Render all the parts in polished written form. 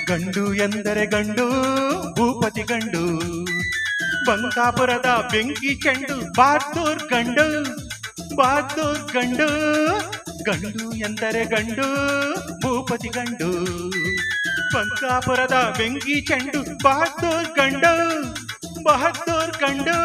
ಗಂಡು ಎಂದರೆ ಗಂಡು ಭೂಪತಿ ಗಂಡು ಬಂಕಾಪುರದ ಬೆಂಕಿ ಚೆಂಡು ಬಹದ್ದೂರ್ ಗಂಡು ಬಹದ್ದೂರ್ ಗಂಡು ಗಂಡು ಎಂದರೆ ಗಂಡು ಭೂಪತಿ ಗಂಡು ಬಂಕಾಪುರದ ಬೆಂಕಿ ಚೆಂಡು ಬಹದ್ದೂರ್ ಗಂಡು ಬಹದ್ದೂರ್ ಗಂಡು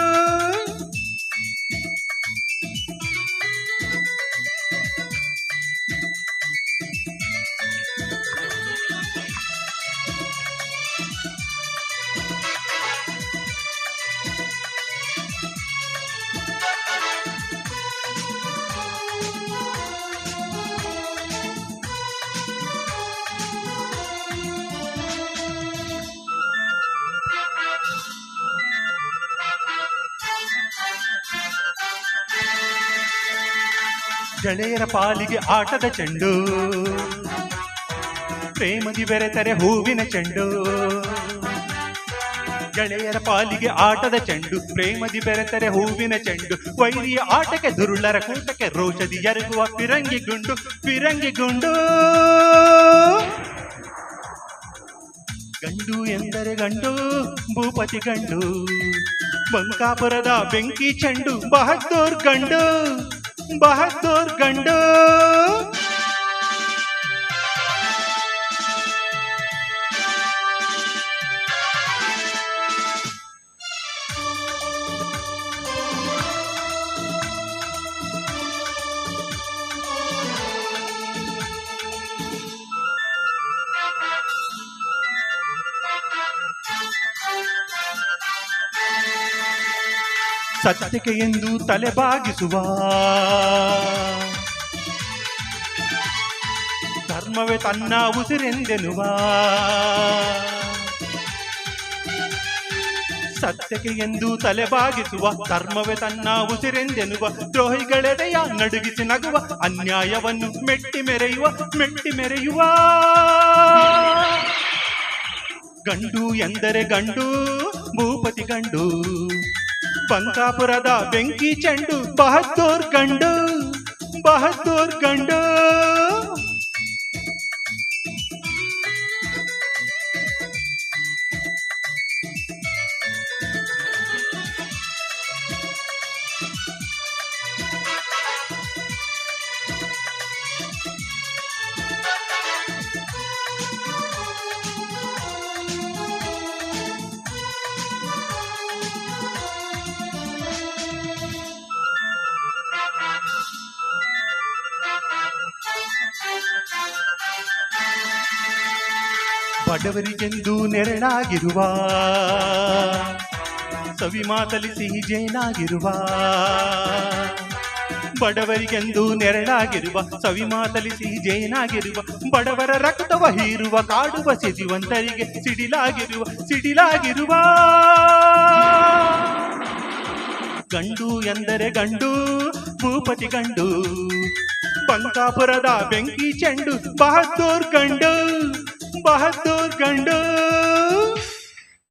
ಗೆಳೆಯರ ಪಾಲಿಗೆ ಆಟದ ಚೆಂಡು ಪ್ರೇಮದಿ ಬೆರೆತರೆ ಹೂವಿನ ಚೆಂಡು ಗೆಳೆಯರ ಪಾಲಿಗೆ ಆಟದ ಚೆಂಡು ಪ್ರೇಮದಿ ಬೆರೆತರೆ ಹೂವಿನ ಚೆಂಡು ವೈರಿಯ ಆಟಕ್ಕೆ ದುರುಳರ ಕೂಟಕ್ಕೆ ರೋಷದಿ ಎರಗುವ ಫಿರಂಗಿ ಗುಂಡು ಫಿರಂಗಿ ಗುಂಡು ಗಂಡು ಎಂದರೆ ಗಂಡು ಭೂಪತಿ ಗಂಡು ಬಂಕಾಪುರದ ಬೆಂಕಿ ಚೆಂಡು ಬಹದ್ದೂರ್ ಗಂಡು ಬಹದ್ದೂರ್ ಗಂಡು ಸತ್ಯಕ್ಕೆ ಎಂದು ತಲೆಬಾಗಿಸುವ ಧರ್ಮವೇ ತನ್ನ ಉಸಿರೆಂದೆನುವ ಸತ್ಯಕ್ಕೆ ಎಂದು ತಲೆಬಾಗಿಸುವ ಧರ್ಮವೇ ತನ್ನ ಉಸಿರೆಂದೆನುವ ದ್ರೋಹಿಗಳೆದೆಯ ನಡುಗಿಸಿ ನಗುವ ಅನ್ಯಾಯವನ್ನು ಮೆಟ್ಟಿ ಮೆರೆಯುವ ಗಂಡು ಎಂದರೆ ಗಂಡು ಭೂಪತಿ ಗಂಡು ಬಂಕಾಪುರದ ಬೆಂಕಿ ಚೆಂಡು ಬಹದ್ದೂರ್ ಗಂಡು ಬಹದ್ದೂರ್ ಗಂಡು ಬಡವರಿಗೆಂದು ನೆರಳಾಗಿರುವ ಸವಿ ಮಾತಲಿ ಸಿಹಿ ಜೇನಾಗಿರುವ ಬಡವರಿಗೆಂದು ನೆರಳಾಗಿರುವ ಸವಿ ಮಾತಲಿ ಸಿಹಿ ಜೇನಾಗಿರುವ ಬಡವರ ರಕ್ತವ ಹೀರುವ ಕಾಡುವ ಸಿರಿವಂತರಿಗೆ ಸಿಡಿಲಾಗಿರುವ ಗಂಡು ಎಂದರೆ ಗಂಡು ಭೂಪತಿ ಗಂಡು ಬಂಕಾಪುರದ ಬೆಂಕಿ ಚೆಂಡು ಬಹದ್ದೂರ್ ಗಂಡು ಬಹದ್ದೂರ್ ಗಂಡು